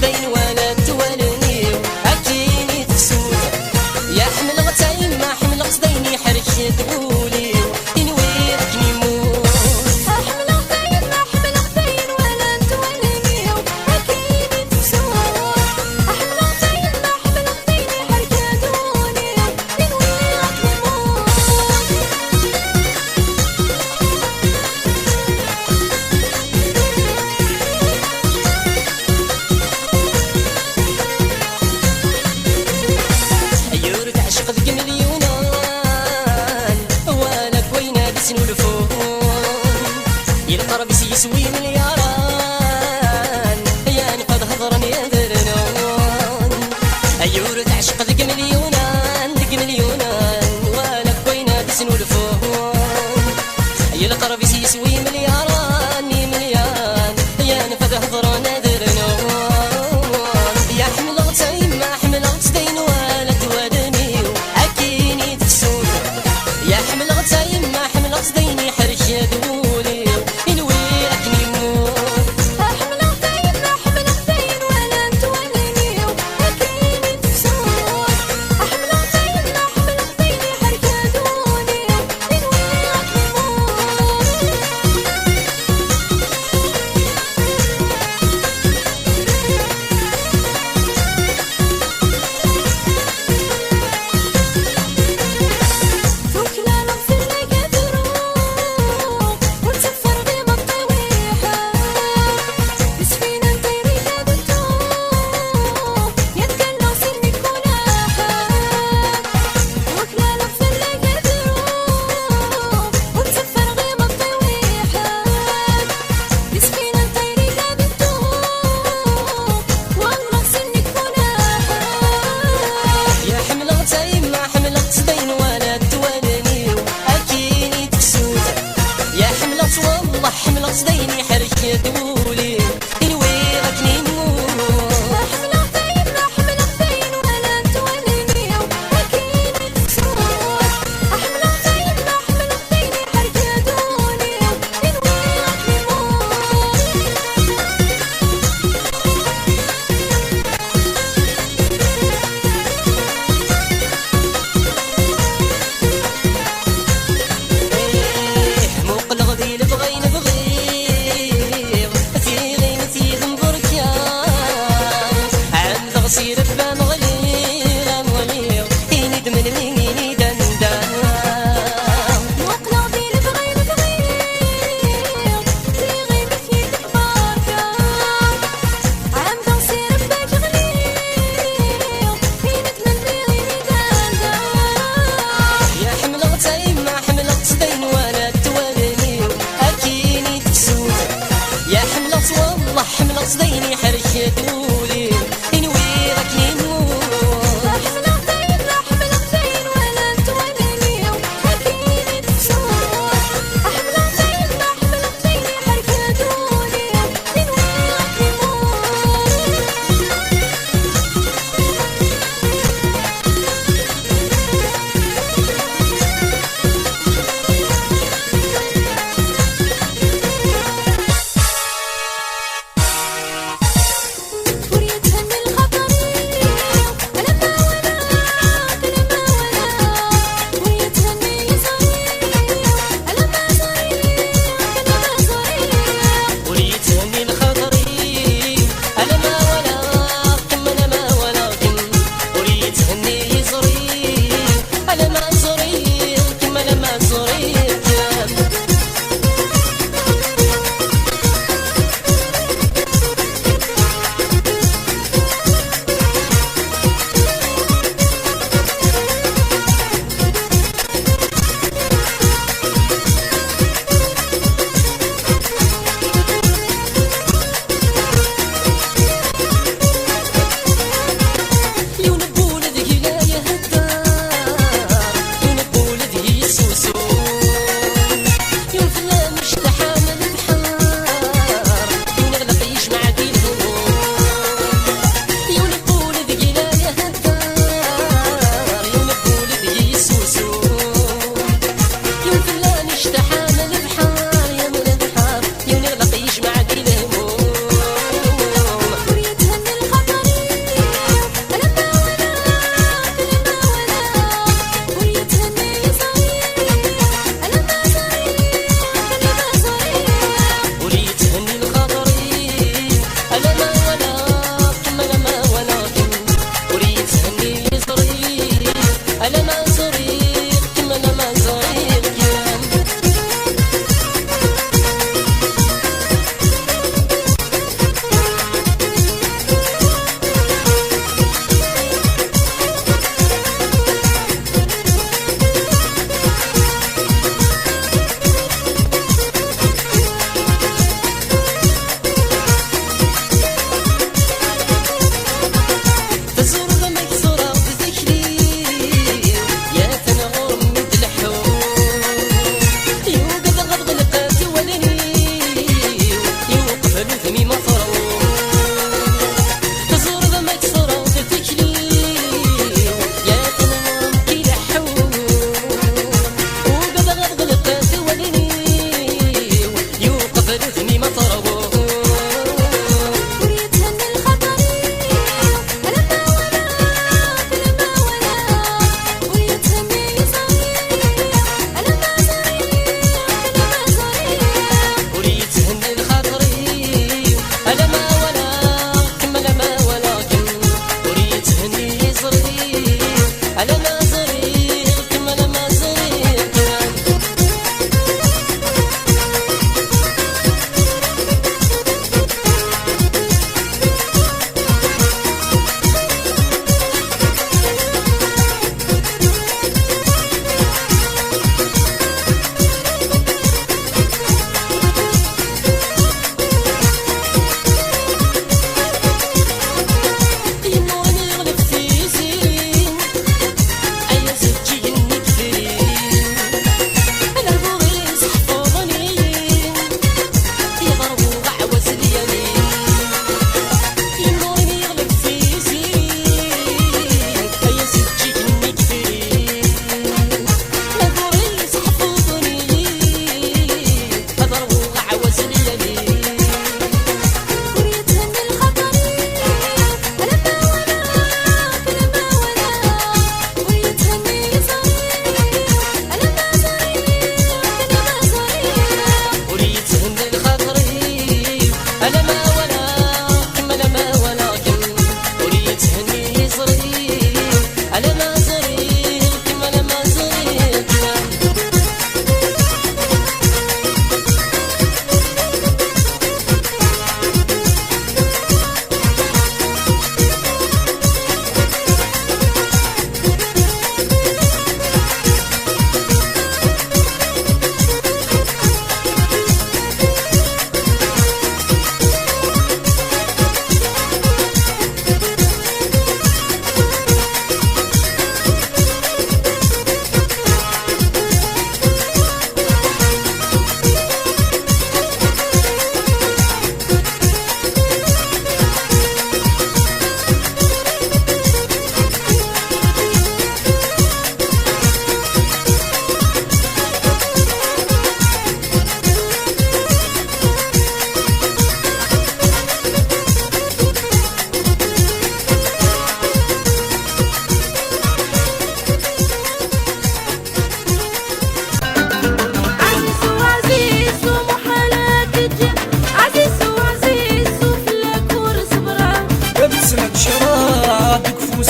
صدين ولا توالني أكيني تسود يا حمل غتايم ما حمل صديني حرك يدولي تنوي ركني موت حمل غتايم ما حمل صدين ولا توالني أكيني تسود حمل غتايم ما حمل صديني حرك يدولي تنوي ركني موت أيور تعشق ذيك مليونان وانا كوينة بسنو الفون يلقرب يسوي ملياران يعني قد هضرن يا ذرنون أيور تعشق ذيك مليونان وانا كوينة بسنو الفون يلقرب يسوي ملياران يعني قد هضرن يا ذرنون يا حمل غتايم ما حمل غتدين ولا توالني أكيني تسود يا حمل غتايم ما حمل غتديني حرك يدولي إنوي أكني موت حمل غتايم ما حمل صدين ولا توالني أكيني تسود حمل غتايم ما حمل صديني حرك يدولي تنوي ركني فوك لا نغفر لك ذروب ونسفر غيم الطويحة بسفينة نطيري هاد الدوب يتكلم سنك وناحات فوك لا نغفر لك ذروب ونسفر غيم الطويحة بسفينة نطيري هاد الدوب والله سنك وناحات يا حمل غتايم ما حمل غتدين ولا توالني أكيني تسود يا حمل والله حمل غتديني حرك يدولي إنوي ركني موت حمل غتايم ما حمل صدين ولا توالني أكيني تسود حمل غتايم ما حمل صديني حرك يدولي تنوي ركني إيه مو قلغ ذي اللي بغي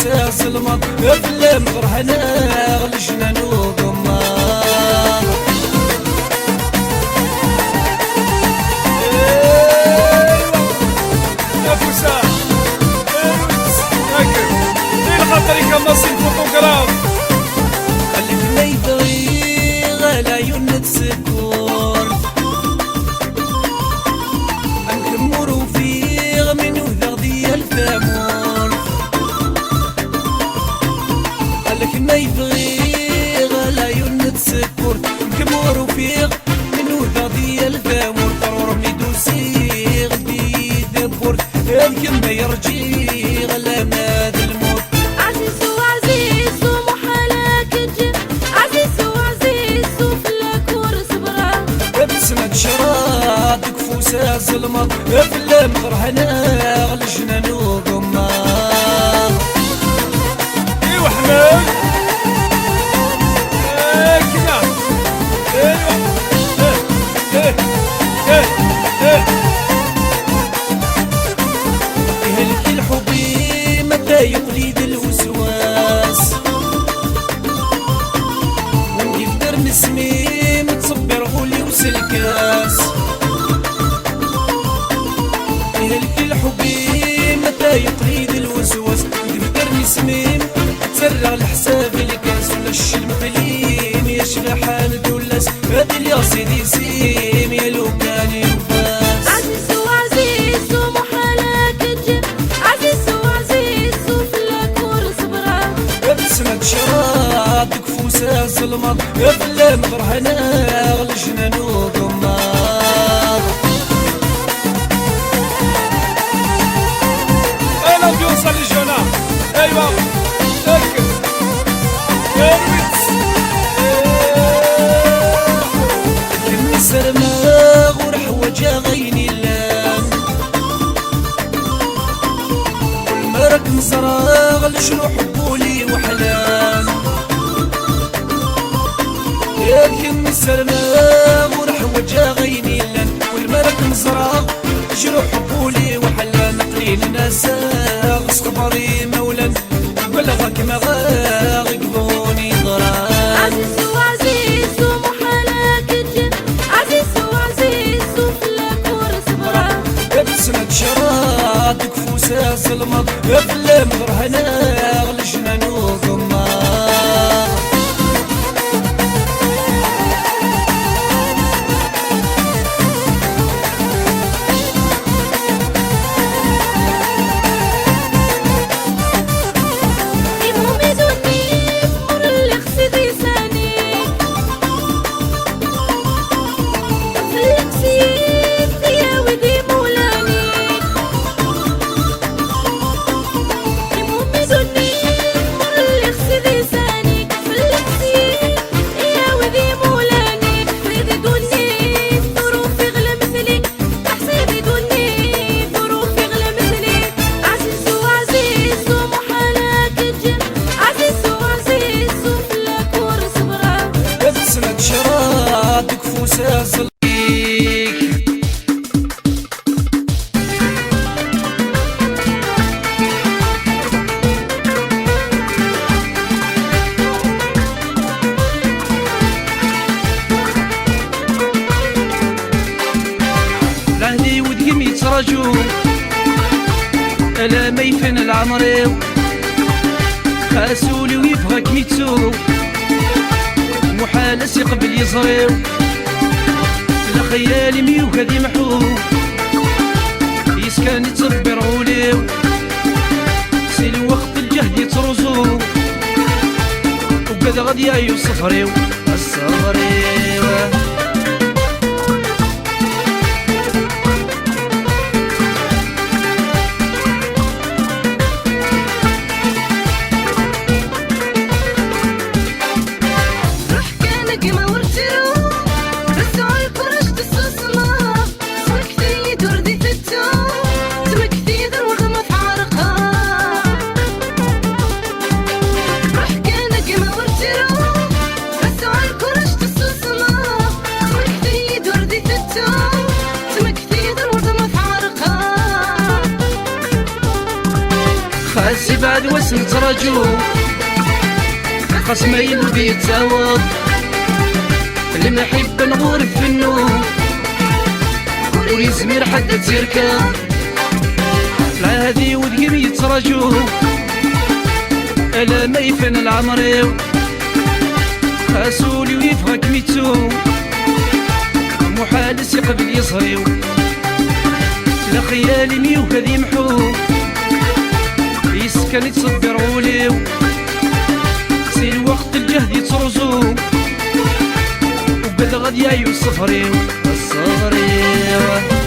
فوسا ظلمت افلام غرهنا غلجنان وضمان يا فوسا هاكر ايه الخطري كمصي الفوتوغراف قلب ما يبغي غلا يون تسكر نكمرو فيه من وذا ديال الفامور قالك ما يبغي غلا يون تسكر نكمرو فيه من وذا ديال الفامور ضرور ميدوسي غدي يدبر يمكن ما يرجي غلا ناد الموت عزيز وعزيز ومحالك تجي عزيز وعزيز وفلاك ورصبرة بسمة شرادك فوسا ظلمت افلام غرهنا غلجنان وضمان ايوا حماد كذا ايوا يهلك الحبي متى يقليد الوسواس ونجيب درن سميم تصبر غولي وسلكاس يهلك الحبي متى يقليد الوسواس ونجيب درن سميم تسرع الحساب الكاس ولا الشلم قليم يا شبحان دولاس هادي يا سيدي سيم يا لو كان ينفاس عزيز وعزيز ومحالك تجي عزيز وعزيز وفلاك ورصبرة بسمة شرادك فوسا ظلمت افلام غرهنا غلجنان وضمان انا بيوصل للجنة ايوا هاكر ارويتس كني سرماغ ورحوجا غيني اللام والمرك مزراغ لشنو حبولي وحلام يا كني سرماغ ورحوجا غيني اللام والمرك مزراغ شنو حبولي وحلام قليل ناساغ صبري مولا بلغك مغاغ قبوني ضرام عزيز وعزيز ومحالك تجي عزيز وعزيز وفلاك ورصبرة بسمة شرادك فوسا ظلمت افلام غرهنا غلجنان وضمان يمهم يدوني مر اللي خسيدي ساني فلك سيدي يا ودي مولاني يمهم يدوني مر اللي خسيدي ساني فلك سيدي يا ودي مولاني فريدي دوني ظروفي غلا مثلي حسابي دوني ظروفي غلا مثلي عزيز وعزيز ومحالك تجي عزيز وعزيز وفلاك ورصبرة بسمة شرادك فوسا ظلمت لهني ودقم يتراجو ألا ما يفن العمريو خاسولي ويبغاك ميتسو محال قبل يزريو لا خيالي ميوك هذي محو يسكن يتصبر غوليو سي الوقت الجهد يترزو وقد غادي يا صفريو الصفريو روح كانك ما ورتلو رسعو الكرش تصصما سمكتي يدور دي تتو سمكتي در وغمة في عرقها روح كانك ما ورتلو رسعو هسي بعد واسم تراجو خصم يلبي يتعوض المحبة نغور في النور ويزمير حد تركب لا هذي وذقم يتراجو ألا ما يفن العمريو خاسولي ويفغك ميتو محالس يقبل يصريو لا خيالي ميو كذي محو يسكن يتصبر غوليو سي الوقت الجهد يترزو وبدا غد يايو الصفريو الصفريو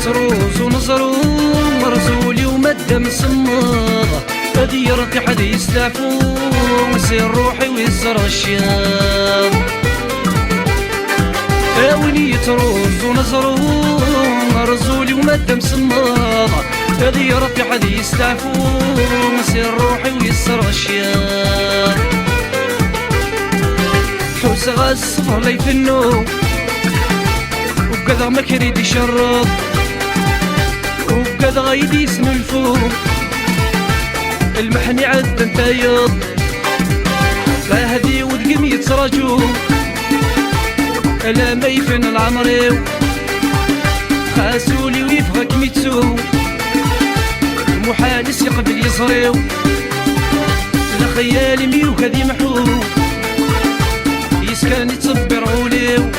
روز ونصرو مرزولي ومدة مسمضة هدي يرتي حد يستعفو ويصير روحي ويزر الشياب ونية روز ونصرو مرزولي ومدة مسمضة هدي يرتي حد يستعفو ويصير روحي ويزر الشياب حوس غاز الصفر لي في النوم وكذا ما كريد يشرب وكذا غايدي اسم الفوق المحني عد انت يض لا هدي وذقم يتراجو الا ما يفن العمريو خاسولي ويفغك ميتسو محالس يقبل يصريو لا خيالي ميو كذي محو يسكن يتصبر غوليو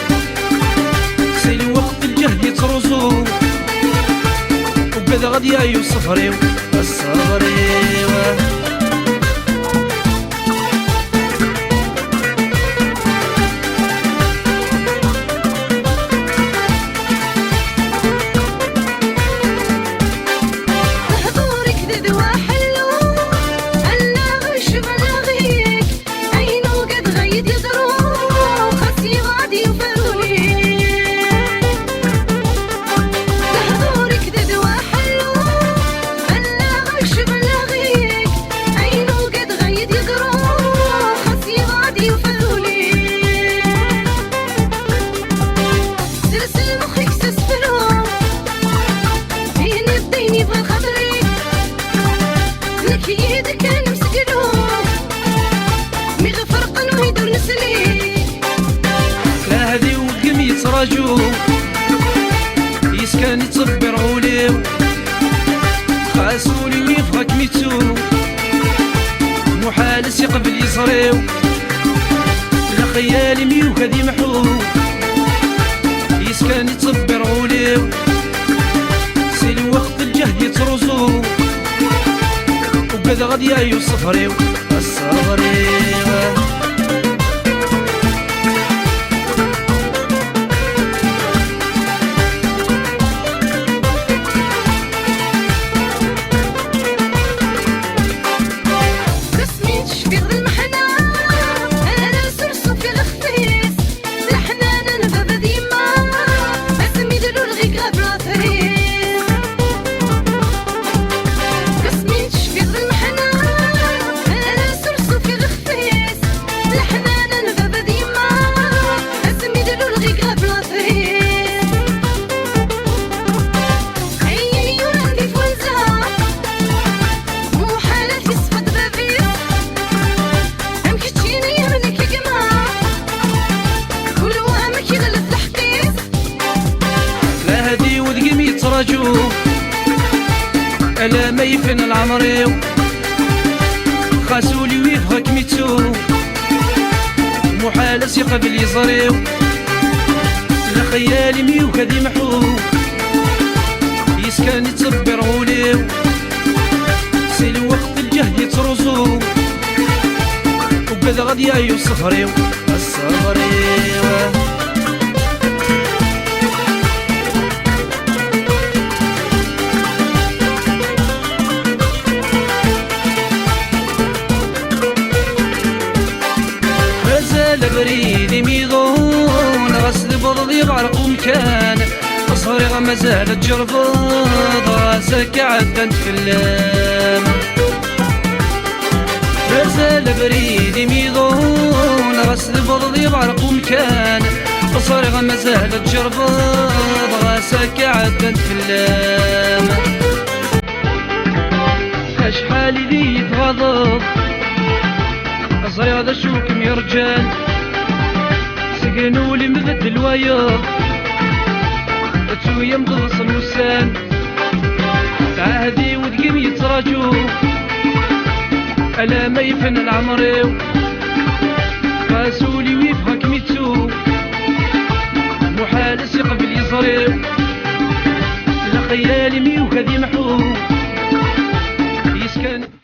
سي الوقت الجهد يترزو وبدا غد يايو الصفريو الصفريو راجو يسكن يتصبر غوليو خاسولي ويفغك ميتو محالس يقبل يصريو لا خيالي ميو كذي محو يسكن يتصبر غوليو سي الوقت الجهد يترزو وبدا غد يايو الصفريو الصفريو راجو ألا ما يفن العمريو خاسولي ويفغك ميتسو محالس يقبل يصريو لا خيالي ميو كذي محو يسكن يتصبر غوليو سي الوقت الجهد يترزو وبدا غد يايو الصفريو الصفريو بريدي ميضون غسل بضضي غرق مكان صريغ ما زالت جرفض راسك عدنت في اللام مازال بريدي ميضون غاس البض يبعرق ومكان صارغ مازال تجربض غاسك عدن فلام اشحال ذي يتغضب صريغ ذا شوكم يا رجال سقنوا لي مبدل وياض تسويا مضغص الوسان تعهدي وتقيم يتراجو ألا ما يفن العمريو قاسولي ويفهك ميتسو محال يقبل يصريو لخيالي ميوك ذي محو يسكن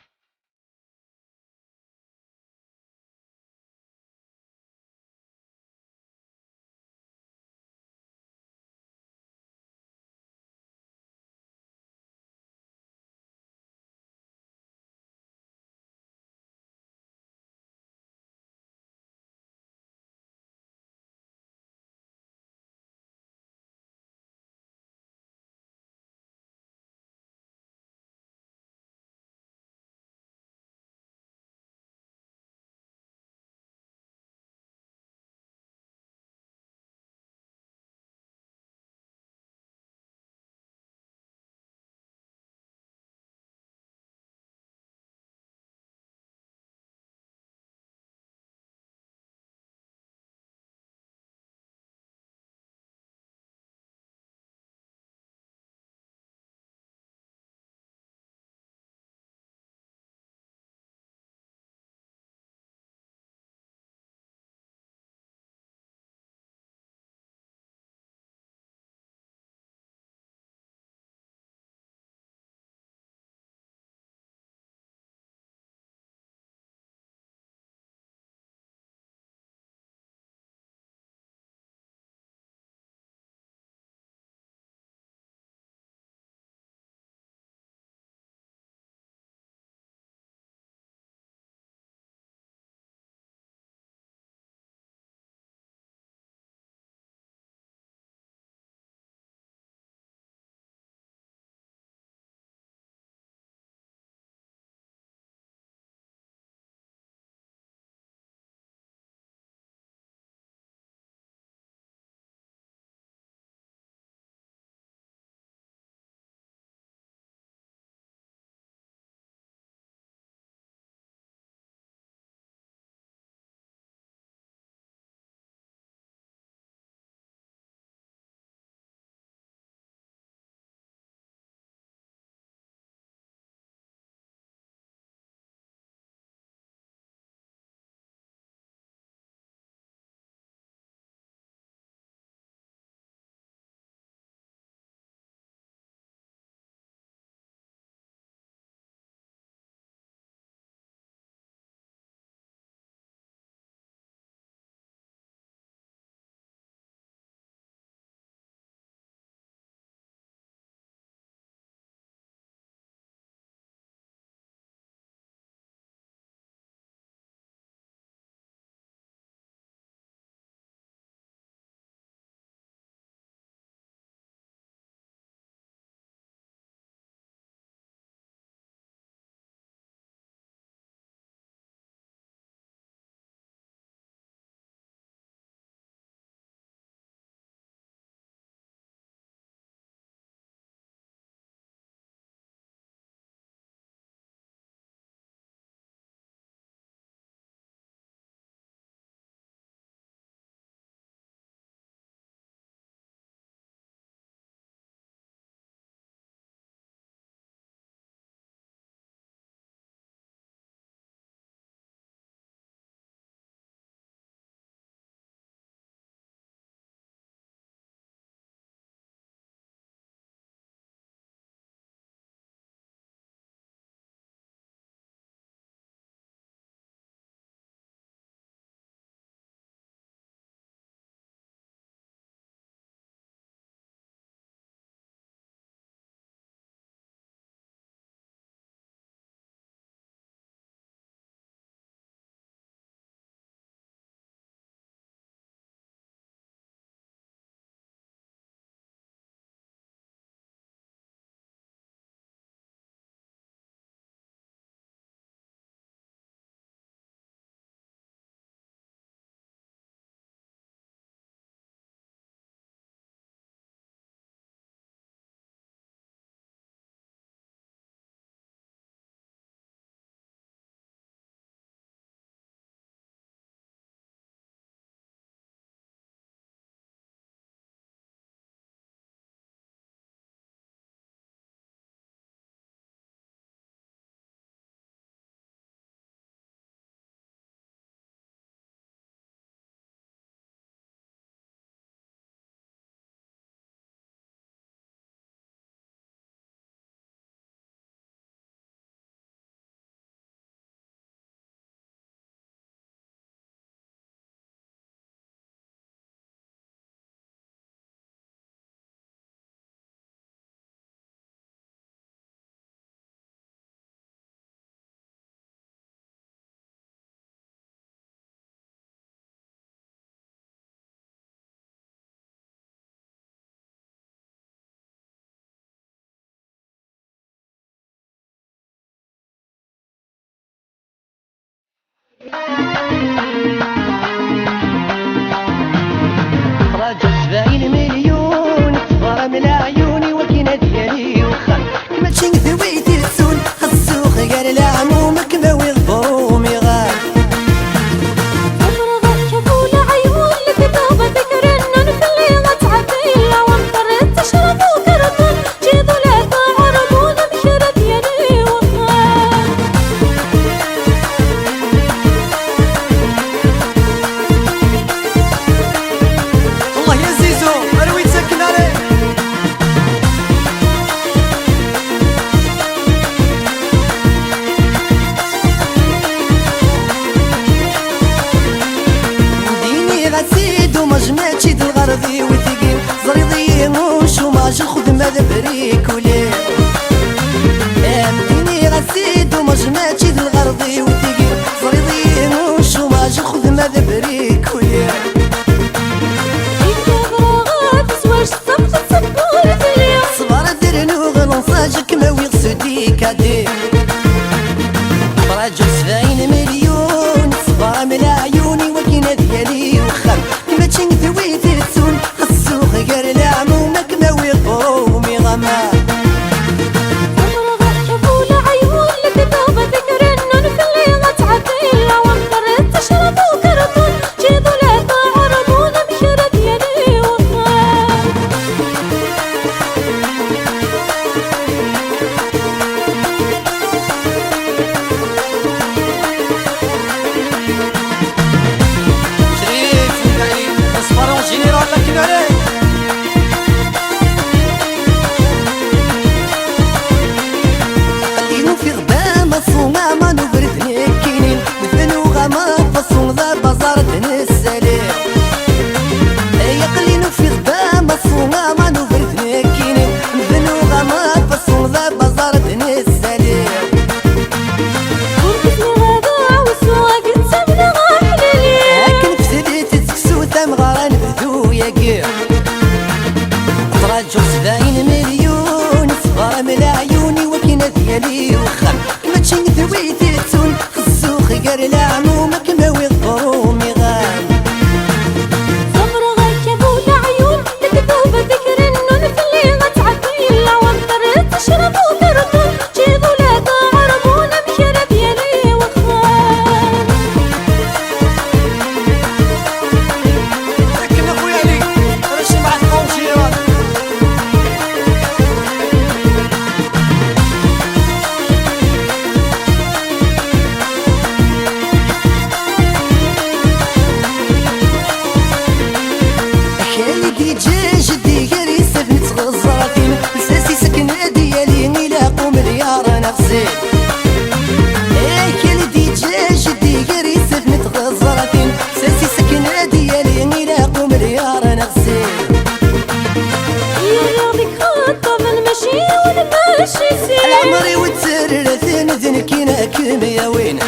راجل 70 مليون صفارة من عيوني وكينا ديالي وخا كما تشين ذويتي السون السوق قال لا عمومك ما ويغفرو ميغال فرغت شافوا العيون لكتابة ذكر النون في اللي غتعدي إلا ومطرت تشرب وكرتون جيدوا لا تعرضون بشرة ديالي وخال الله يا زيزو انا وين ساكن عليه ديني غسيد ومجمعتي د الغرضي وثقيل زريضي موش وماج الخدمة ذا بريك وليه ديني غسيد ومجمعتي د الغرضي وثقيل زريضي موش وماج الخدمة ذا بريك وليه إنت غراغات زواج صفت صبورة اليوم صبر درنو غلنصاجك ما ويغسدي كادي راجل 70 مليون صبر من عيوني وكينا ديالي وخام كما تشين ذويتي تسون السوق قال لا عمومك ما ويغفرو ميغاما فرغت شافوا العيون لكتابة ذكر النون في اللي غتعدي إلا ومطرت تشرب وكرتون جيدوا لا تعرضون بشرة ديالي وخال شريف يعني اصفر جينيرال لكن عليه خلينو في غبامة صومامة نبردني كينين مثنو غاما فصون ذا بازار السليم يا قلينو في غبامة صومامة نبردني كينين مثنو غاما فصون ذا بازار السليم وركزني غدا والسواق نسبنا غاحلالي لكن في سديت تكسو ثم غارة نبدو يا قير راجل 70 مليون صفارة من عيوني وكينا ديالي وخام كما تشين ذويتي تسون السوق قال لا عمومك ما ويغفرو ميغال فرغت شافوا العيون لكتابة ذكر النون في اللي غتعدي إلا ومطرت تشرب وكرتون جيدوا لا تعرضون بشرة ديالي وخال لكن اخويا علي انا شي مع القوم جيران خالي دجاج ديالي سفنت غزراتين لساسي سكنة ديالي نلاقو مليار نغسل خالي دجاج ديالي سفنت غزراتين لساسي سكنة ديالي نلاقو مليار نغسل يا رياضك خطة بالمشي والماشي سير العمري وتسرثن ذنكينا كيميا وين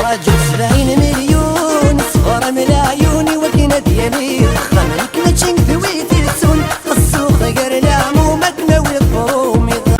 راجل 70 مليون صفارة من عيوني وكينا ديالي وخام كما تشين ذويتي تسون السوق قال لا عمومك ما ويغفرو ميغال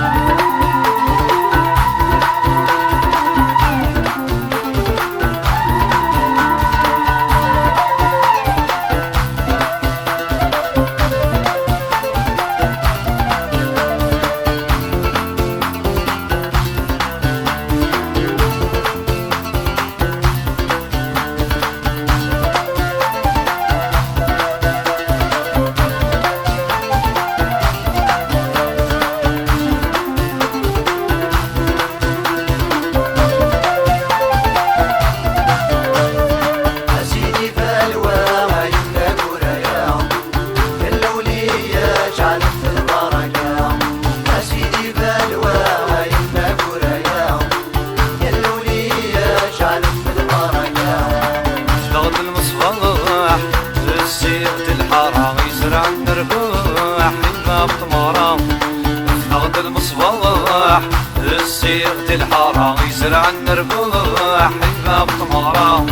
المصباح السيرة الحارة يزرع النرباح الباب طمارة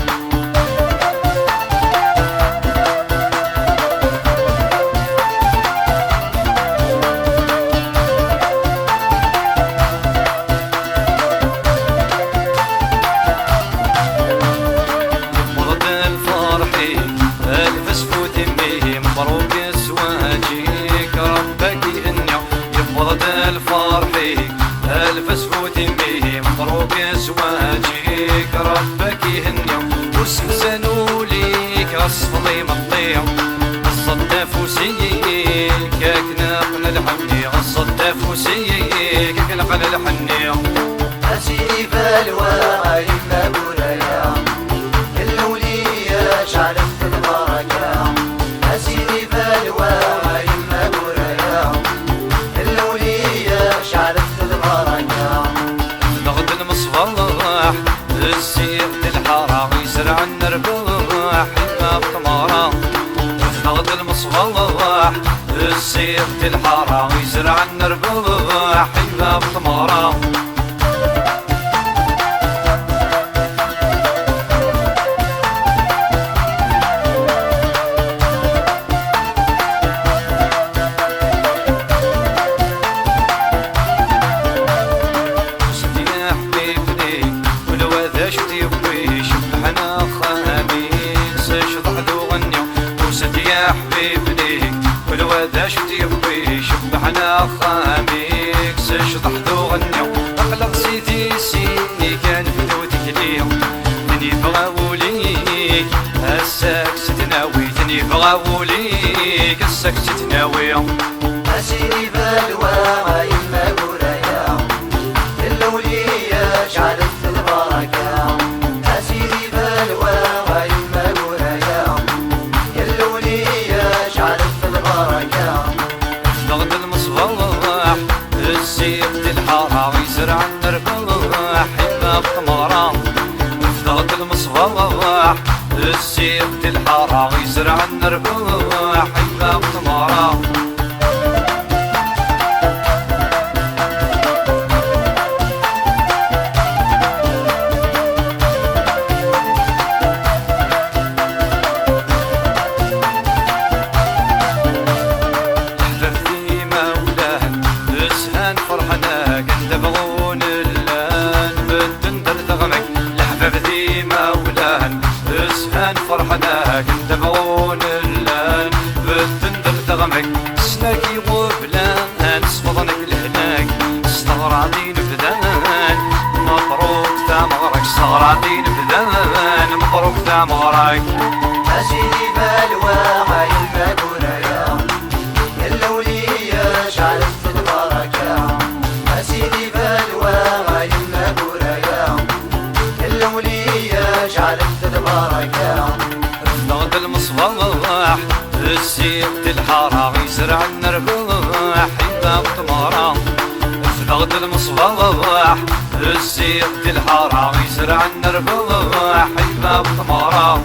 ربك يهنيو وسمسانو ليك غصفلي مطيع الصداف وسيك كاك نقل الحني الصداف وسيك كاك نقل الحني أسيدي فالواعي ما بولايا الأولية شعرت البركة أسيدي فالواعي ما بولايا الأولية شعرت البركة نغد المصباح السير الحارة يزرع النرباح ما بطمارة نغد المصباح السير الحارة يزرع النرباح ما بطمارة والوذا شتي يبوي شبحنا خاميك سشطح ذو غنيو أقلق سيدي سيني كان بدو تكليو تني بغاوليك الساك ستناوي تني بغاوليك الساك ستناوي أسيدي بالواعي ما بولايا الأولية شعلت البركة أسيدي بالواعي ما بولايا الأولية شعلت البركة نغد المصباح السيد الحارة يزرع النرباح ما بطمارة نغد المصباح السيد الحارة يزرع النرباح ما بطمارة فرحنا كنت بغون اللان بالتندر تغمك سناكي وبلان صفضنك لهناك استغرادين بدان مبروك ثمرك استغرادين بدان مبروك ثمرك أسيدي بالواعي ما بولايا الأولية شعلت البركة أسيدي بالواعي ما بولايا الأولية شعلت البركة نغد المصباح السيد الحارة يزرع النرباح ما بطمارة نغد المصباح السيد الحارة يزرع النرباح ما بطمارة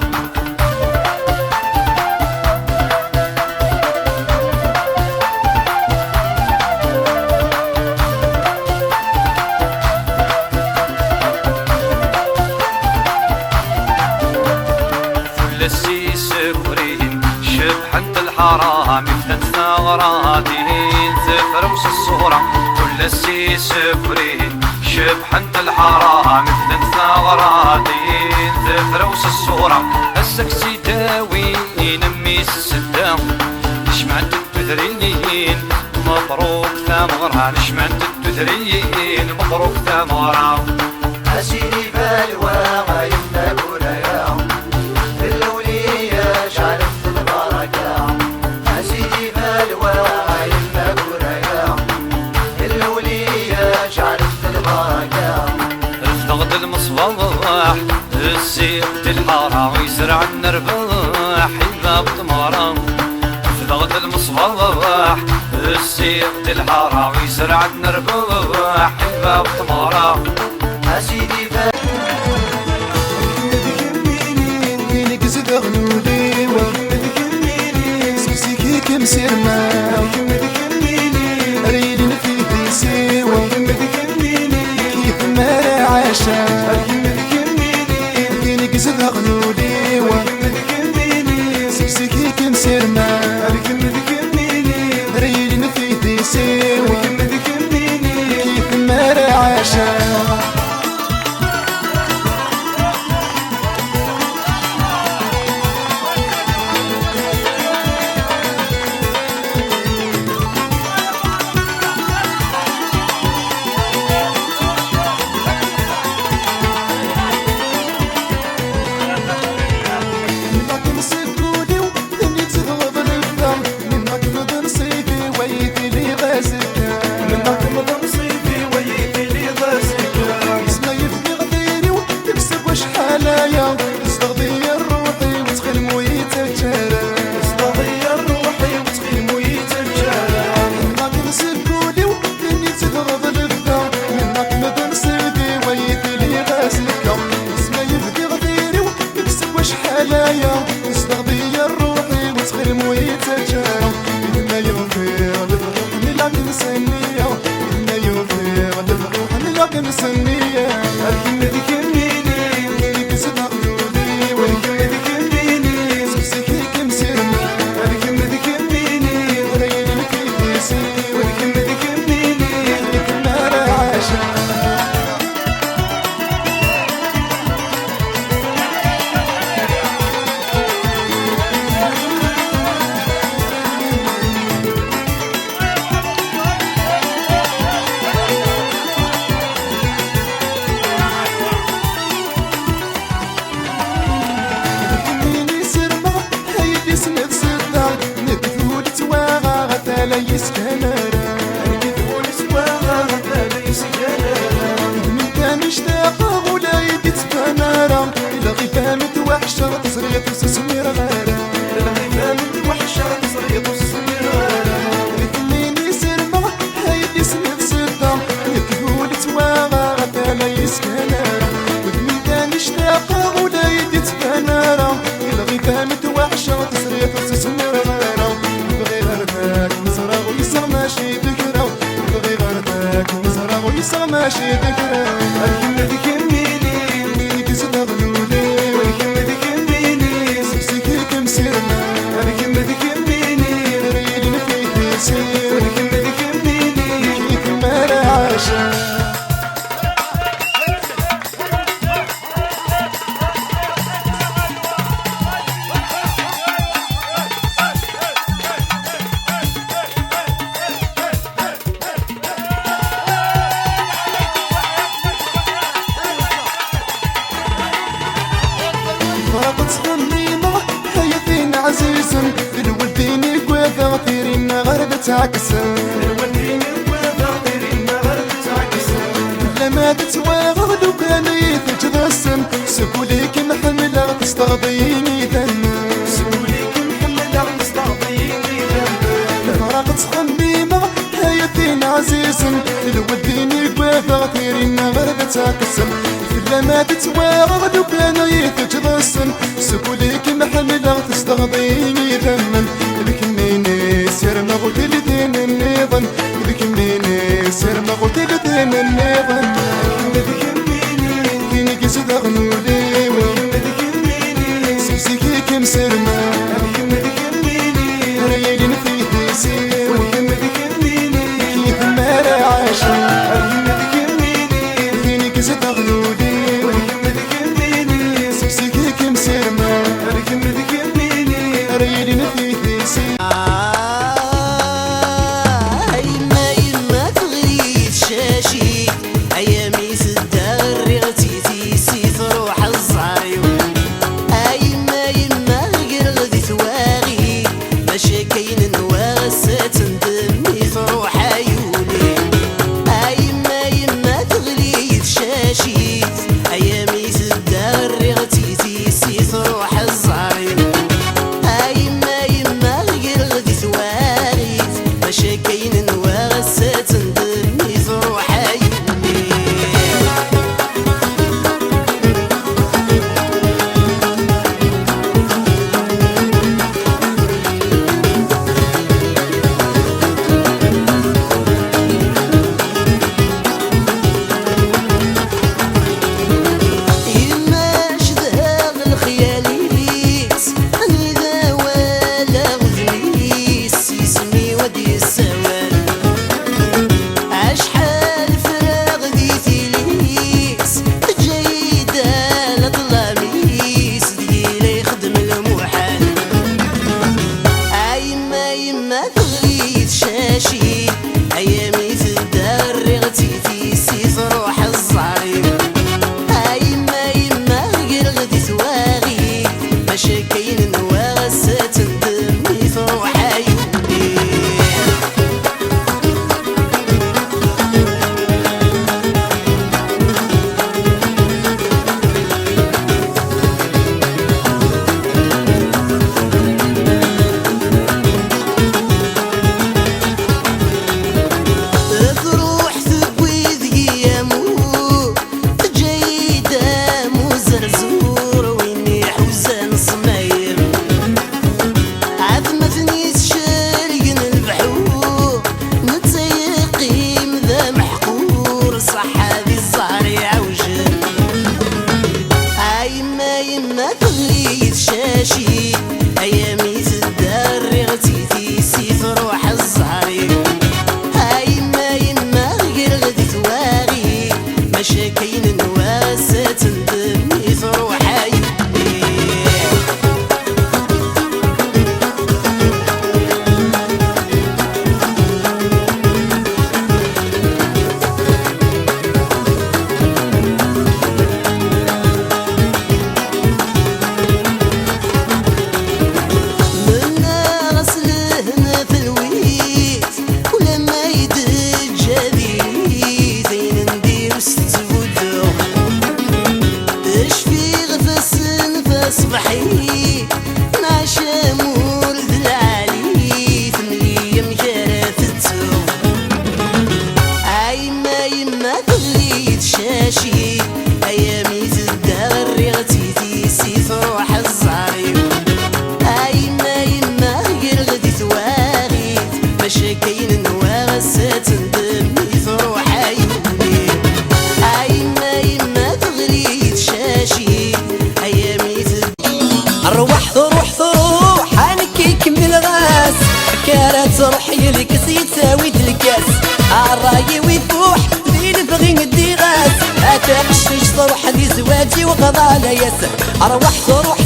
الحرام فتن ثغراتين تفرمس الصورة كل السيس فرين شبحنت الحرام فتن ثغراتين تفرمس الصورة السكسي داوي نميس السدام نشمعت التدريين مبروك ثمرة نشمعت التدريين مبروك ثمرة أسيدي بالواعي ما بولايا الأولية شعلت البركة أسيدي بالواعي ما بولايا الأولية شعلت البركة افتقد المصباح السيد الحارة يزرع النرباح ما بطمارة افتقد المصباح السيد الحارة يزرع النرباح ما بطمارة أسيدي مسير ما ريد في سوا كيف ما عاشا كين قزد غنودي سكسكي كمسير ما ريد في سوا كيف ما عاشا شحالايا استغضي روحي وتخل مويتة جارة استغضي روحي وتخل مويتة جارة منك نسلكولي وكني تغض البدا منك مدن سيدي ويدي لي غاسلكا اسما يبدي غديري ويكسب شحالايا استغضي روحي وتخل مويتة جارة إذا يغفر للروح ملاك نسنية إذا يغفر للروح ملاك نسنية الكلمة دي كميني اللي كسبها قلولي والكلمة دي كميني سبسكي كمسيرني الكلمة دي كميني وريني مكيسي والكلمة دي كميني اللي كنا رعاشة ليس كنارا الكذب نسواها غدا ليس كنارا من كان مشتاقة ولا يدي تبانارا إلا غيبان متوحشة تصريط وسسمير غارة إلا غيبان متوحشة تصريط وسسمير غارة ريتنيني سرمة هايدي سند سدة الكذب نسواها غدا ليس كنارا من كان مشتاقة ولا يدي تبانارا إلا غيبان متوحشة تصريط وسسمير غارة ماشي ذكرى بغي غردك مزرع ويسا ماشي ذكرى الكلمة دي كميني اللي كسدها غلولي والكلمة دي كميني سبسكي كمسيرنا الكلمة دي كميني ريلي في تيسير الكلمة دي كميني كيف ما رعاشة فرقت غنيمة حياتين عزيزا الولديني كواذا غطيرين غربة عكسا الولديني كواذا غطيرين غربة عكسا لما تتواغض لو كان يتجغسن سكوليك محملة تستغضيني ذن سكوليك محملة تستغضيني ذن فرقت غنيمة حياتين عزيزا الولديني كواذا غطيرين غربة عكسا لما تتواغض لو كان يتجغسن سكوليك محملة تستغضيني ذمم بك منيني سير ما قلت لدين النظام بك منيني سير ما قلت لدين النظام بك منيني فيني كسد غنولي بك منيني سبسكي كم سرما بك منيني ريلين في تيسير بك منيني كيف ما رعاشة بك منيني فيني كسد غنولي سبسكي كم سرما بك منيني ريلين في تيسير يما تغريد شاشي ايامي سدار رغتي تيسي تروح الصايو يما غير صبحي ناشا مور العالي ثملي مكرفتو اي ما يما تغليت شاشي ايامي تدغري غتيتي سيف روح الزعري اي ما يما غير غدي ثواغيت ماشا كاين نواغسات ندمي في روح عيوني اي ما يما تغليت شاشي ايامي الروح ثروح حنكيك من الغاس كانت روحي لك سيتساوي الكاس الراي ويفوح ذي نبغي ندي غاس اتقشش تروح ذي زواجي وقضى لا ياسر اروح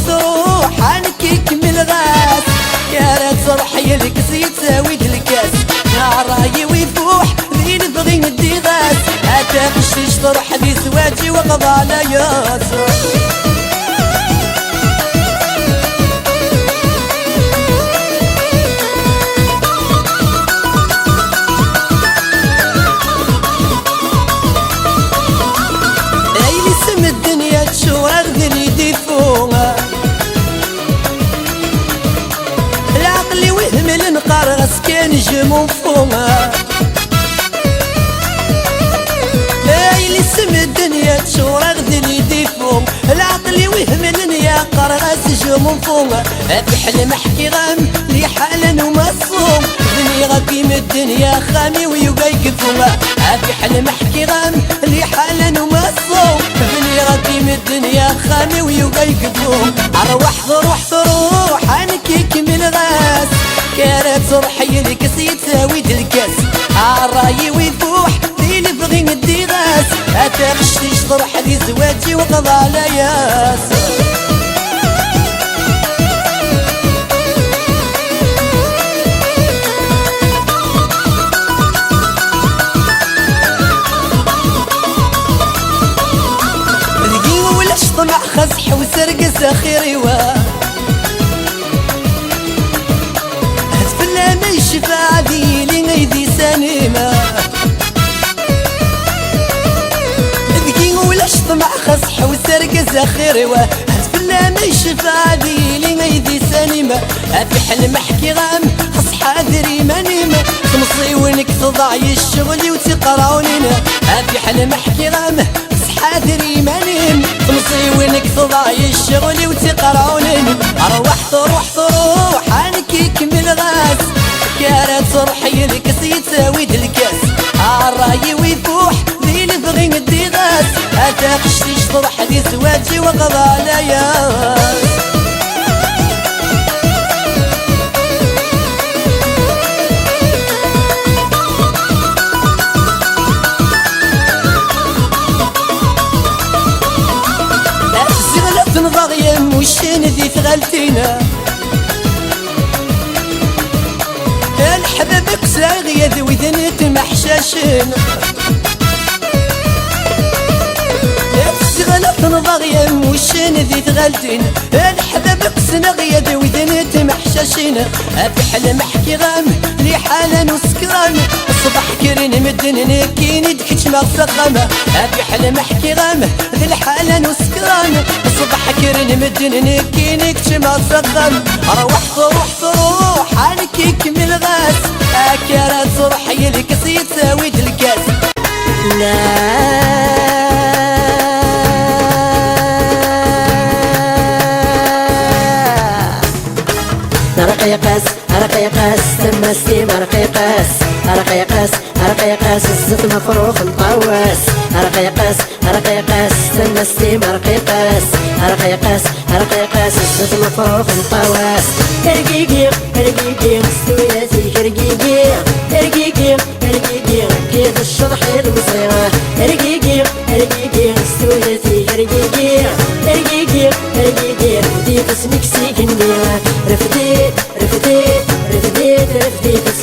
ثروح حنكيك من الغاس كانت روحي لك سيتساوي الكاس الراي ويفوح ذي نبغي ندي غاس اتقشش تروح ذي زواجي وقضى لا ياسر الدنيا تشوار ذني ديفوها العقل وهم نقرغس كان جمو فوها اي لسم الدنيا تشوار ذني ديفوها العقل وهم يا قرغس جمو فوها بحلم احكي غام لي حالا ومصوم ذني غبي من الدنيا خامي ويبقى يكفوها بحلم احكي غام لي حالا ومصوم غادي من الدنيا خامي ويبقى يكفوهم اروح ثروح حنكيك من الغاس كانت روحي لك سيتساوي الكاس الراي ويفوح ذي نبغي ندي غاس اتغشش تروح ذي زواجي وقضى لا ياس طمع خزح وسرقس اخيري هتفلا من شفادي لي غيدي سنيمة ذكي ولاش طمع خزح وسرقس اخيري هتفلا من شفادي لي غيدي سنيمة في حلم احكي غام خص حاذري منيمة تمصي ونك تضعي الشغل وتقراونينا في حلم احكي غام حاذري منيم تمصي وينك تضاعي الشغل وتقرعونين اروح ثروح حنكيك من الغاس كانت روحي لك سيتساوي الكاس الراي ويفوح ذي نبغي ندي غاس اتقشتيش تروح ذي زواجي وقضى لا ياس نضغي موشين ذي ثغلتينا الحبابك ساغية ذوي ذنت محشاشين الزغلة نضغي موشين ذي ثغلتينا الحبابك سنغية ذوي ذنت محشاشين بحلم احكي غام لي حالا وسكران الصبح كرين مدن نكيني دكتش ما سقامة بحلم احكي غام ذي الحالا وسكران الصبح كرين مدن نكيني دكتش ما سقام اروح ثروح حنكيك من الغاس اكرات روحي لك سيتساوي الكاس لا أرق يقاس تم ستيم أرق يقاس الزيت مفروخ مطواس أرق يقاس تم ستيم أرق يقاس الزيت مفروخ مطواس هرقيقيق ستوياتي هرقيقيق كيف الشطحي المصيرة هرقيقيق ستوياتي هرقيقيق رديت اسمك سيقنيرة رفديت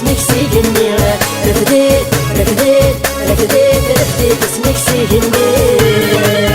اسمك سيقنيرة رفديت اسمك سيقنيرة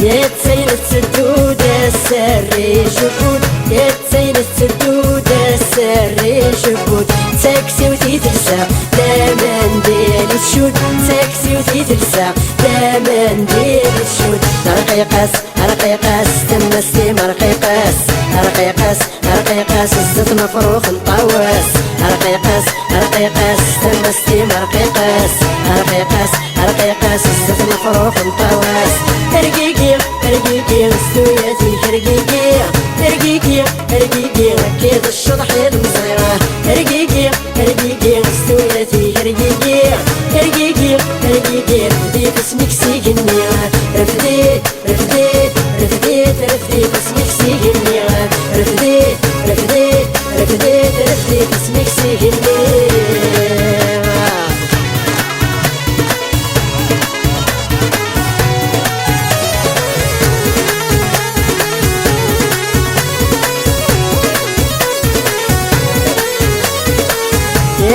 يا تسيل السدود السري جهود يا تسيل السدود السري شبود ساكسي وتيتلسا لا منديل الشود ساكسي وتيتلسا لا منديل الشود رقيقاس رقيقاس تمسي مرقيقاس رقيقاس رقيقاس الزيت مفروخ نطواس رقيقاس رقيقاس تمسي مرقيقاس رقيقاس رقيقاس الزيت مفروخ نطواس رقيقي رقيقي سوياتي رقيقي رقيقي رقيقي كيد الشطح المصيرة رقيقي رقيقي سوياتي رقيقي رقيقي رقيقي رفديت اسمك سيقني رفديت رفديت رفديت رفديت اسمك سيقني رفديت رفديت رفديت رفديت اسمك سيقني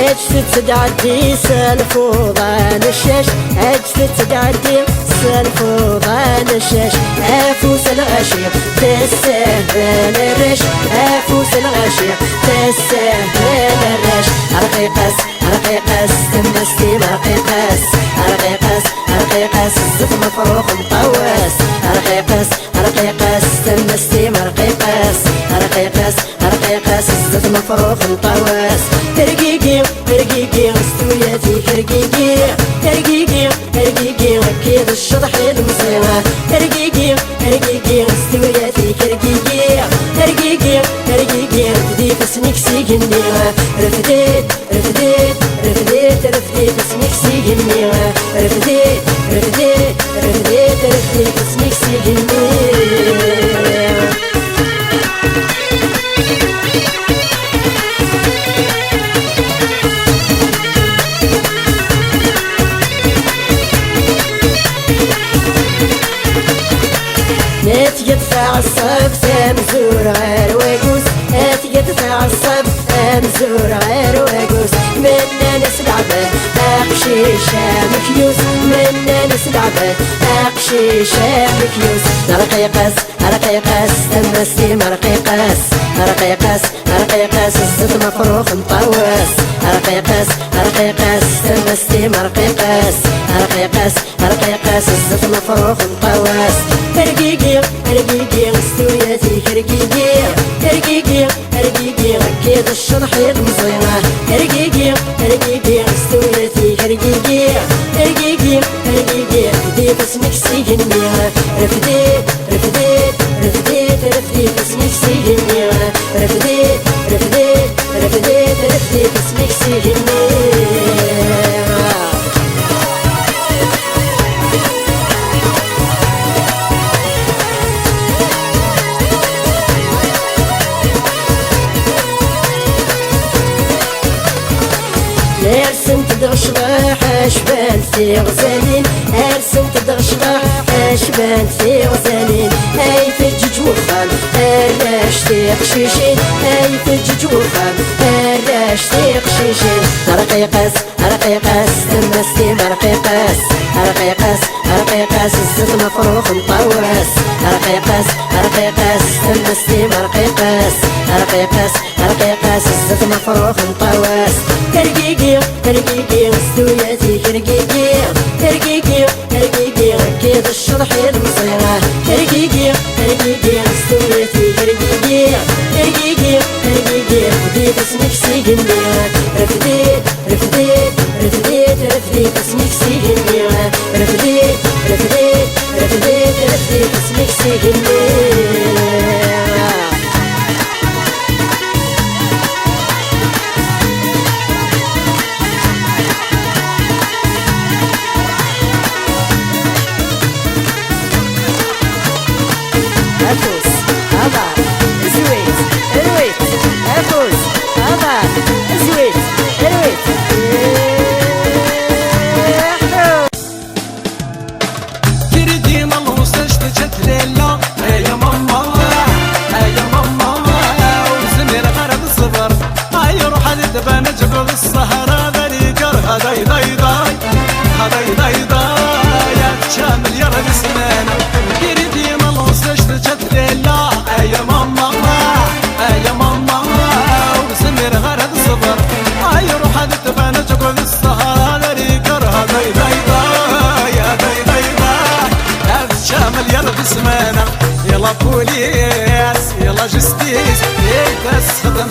اجت تتعدي سالفوضان الشاش اجت تتعدي سالفوضان الشاش افوس الغشيق تسهل الرش افوس الغشيق تسهل الرش رقيقاس رقيقاس تمسي مرقيقاس رقيقاس رقيقاس الزيت مفروخ مطواس رقيقاس رقيقاس تمسي مرقيقاس رقيقاس رقيقاس الزيت مفروخ مطواس رقيقي رقيقي استوياتي رقيقي رقيقي رقيقي كيد الشطح المصيرة رقيقي رقيقي استوياتي رقيقي رقيقي رقيقي رفديت اسمك سيقني رفديت رفديت رفديت رفديت اسمك سيقني رفديت رفديت رفديت رفديت اسمك سيقني يدفع الصب تمزور غير وقوس يدفع الصب تمزور غير وقوس منا نسبع به اقشيشة مكيوس منا نسبع به اقشيشة مكيوس رقيقاس رقيقاس تمسي مرقيقاس رقيقاس رقيقاس الزيت مفروخ مطواس رقيقاس رقيقاس تمسي مرقيقاس رقيقاس رقيقاس الزيت مفروخ مطواس رقيقي رقيقي استوياتي رقيقي رقيقي رقيقي كيد الشطح المصيرة رقيقي رقيقي استوياتي رقيقي رقيقي رقيقي رفديت اسمك سيقني رفديت رفديت رفديت رفديت اسمك سيقني رفديت رفديت رفديت رفديت اسمك سيقني ارسم تدغشغح اشبال في غزالين ارسم تدغشغح اشبال في غزالين اي تجج وخال اراش تيقشيشين اي تجج وخال اراش تيقشيشين رقيقاس رقيقاس تمسي مرقيقاس رقيقاس رقيقاس الزيت مفروخ مطواس رقيقاس رقيقاس تمسي مرقيقاس رقيقاس رقيقاس الزيت مفروخ مطواس رقيقي رقيقي استوياتي رقيقي رقيقي رقيقي كيد الشطح المصيرة رقيقي رقيقي استوياتي رقيقي رقيقي رقيقي رفديت اسمك سيقني رفديت رفديت رفديت رفديت اسمك سيقني رفديت رفديت رفديت رفديت اسمك سيقني أفوس أضع زويت الويت أفوس أضع زويت الويت كردي مالوسش تجت ليلة يا ماما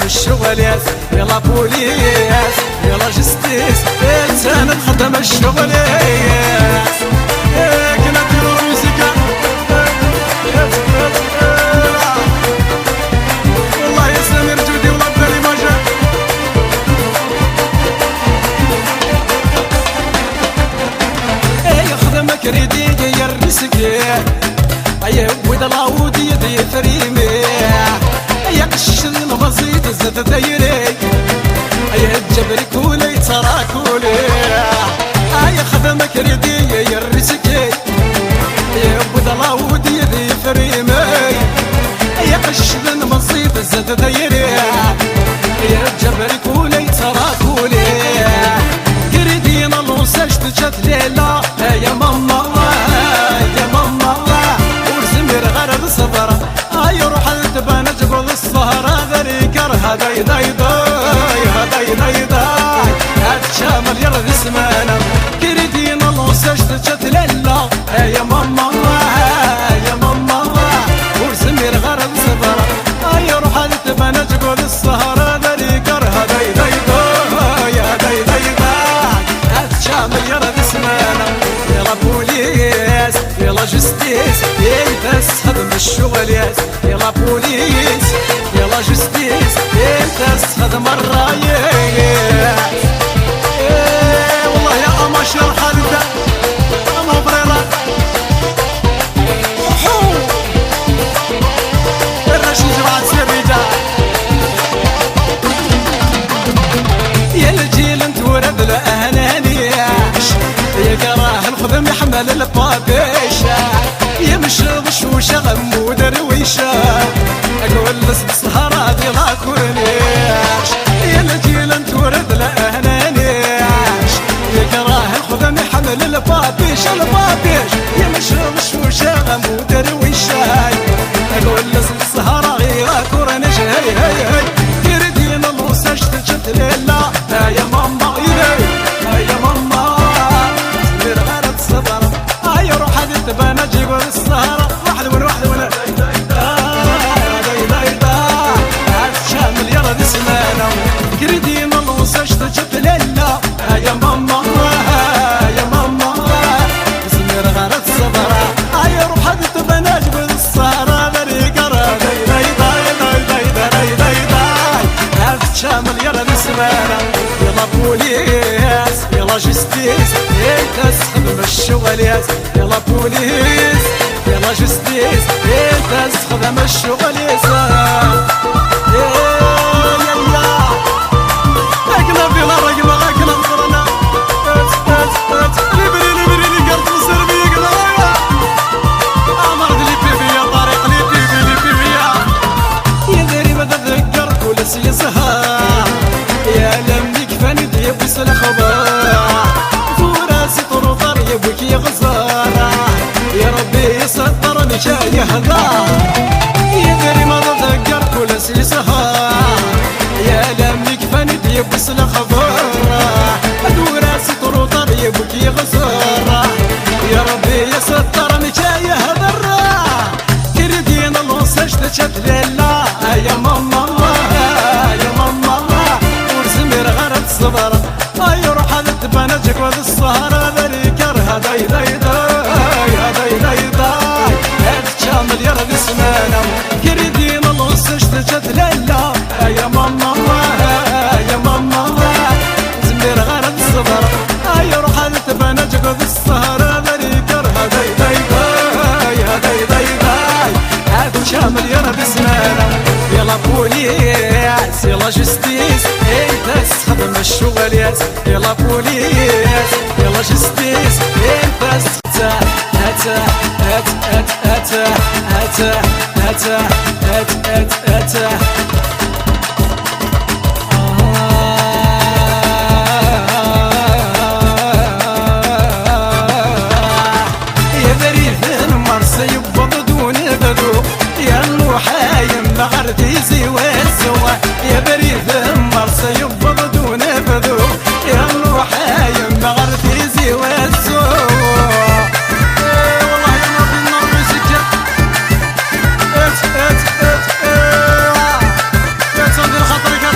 الشغل ياس يلا بوليس يلا جستيس انسان تخدم الشغل ياس كنا نديرو الموسيقى والله يا سمير جودي والله بالي ما جا يخدمك ريدي يرسك يا ود العودي يدي فريمي يا قش المبسيط زاد دايري يا الجبر كولي ترى كولي يا خدمك ريدي يرسك يا ود العودي يدي فريمي يا قش المبسيط زاد دايري يا الجبر كولي ترى كولي كريدينا لوساش تجات ليلة يا ماما يا ماما ورسمير غرب صبرة يروح الدبان جبل الصهرة ذري كرها داي داي داي داي داي داي هاتشامل يرد اسمانا كريدينا لوساش تجات ليلة يا ماما يا ماما ورسمير غرب صبرة يروح الدبان جبل الصهرة ذري كرها داي داي داي داي داي شامل يلا بسمانا يلا بوليس يلا جستيس يلبس خدم الشغل ياس يلا بوليس يلا جستيس يلبس خدم الرايس والله يا أماشر خالدة أما بريرة الرشيد بعد سريجة يا الجيل انت ورد لأهناني يا كراه الخدم يحمل البابيشة يمشي بشوشة غمو درويشة اقول لس بالسهرة دي لا كورنيش يا الجيل انت ورد لأهنانيش يا كراه الخدم يحمل البابيشة البابيش يمشي بشوشة غمو درويشة اقول لس بالسهرة غير كورنيش هاي هاي هاي يردين الوساش تجد ليلة يا ماما يا ماما يروح هذه التبانة جيبوا السهرة واحد من واحد من داي داي داي شامل يرد اسمانا كريدين الوساش تجد ليلة يا ماما يا ماما سمير غارت صبرة يروح هذه التبانة جيبوا السهرة بريقرة داي داي داي داي داي داي داي شامل يرد اسمانا يلا بوليس يلا جستيس يلتس خدم الشغل ياس يلا بوليس يلا جستيس يلتس خدم الشغل ياس يلا اقلب يلا رقم اقلب قرنا لبري لبري لي قلب السربي يقلب امر لي بيبي يا طريق لي بيبي لي بيبي يا داري ما تذكر كل سيسها يا لمي كفاني ديبس الخبر فراسي طرطر يبكي يا غزارة يا ربي يسطرني شاي هذا يدري ما تذكر كل سيسها يا لمي كفاني ديبس الخبر فراسي طرطر يبكي يا غزارة يا ربي يسطرني شاي هذا كردين الوساش تشد ليلة يا ماما يا ماما ورسمير غرب صبرة يروح هذا التبانة جكوة السهرة ذري كرها داي داي داي داي داي داي هاد شامل يرد اسمانا كردين الوساش تشد ليلة يا ماما يا ماما ورسمير غرب صبرة يروح هذا التبانة جكوة السهرة ذري كرها داي داي داي داي داي داي هاد شامل يرد اسمانا يلا بوليس يلا جستيس انت خدم الشغل ياس يلا بوليس يلا جستيس انت هتا هتا هتا هتا هتا هتا هتا يا بريد المرسى يبض دون بدو يا الوحايم مغرتيزي والسوا يا بريد المرسى يبض دون بدو يا الوحايم مغرتيزي والسوا والله يا نبي النار مسكة ات ات ات ات ات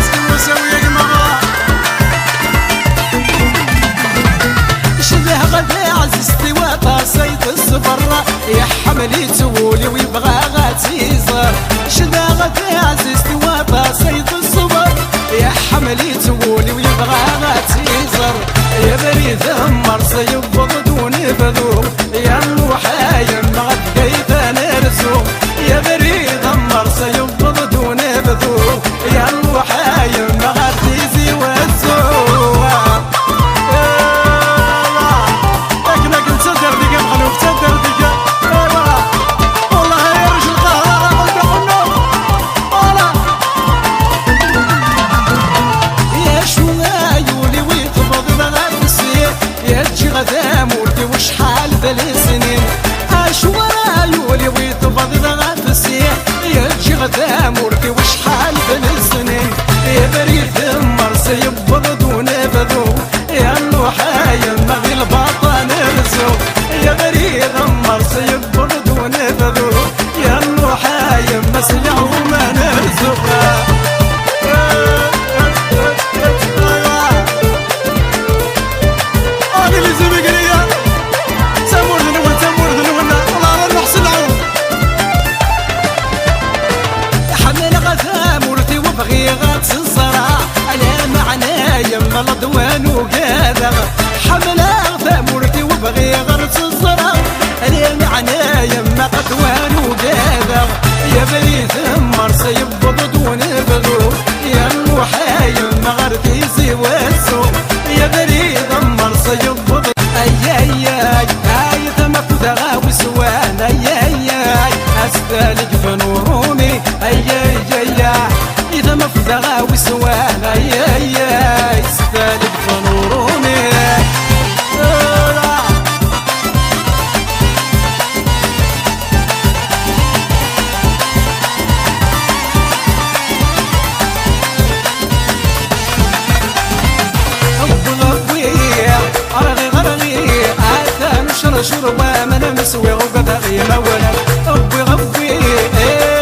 شربة ما نمسوي وقضى غيما ولا ربي غبي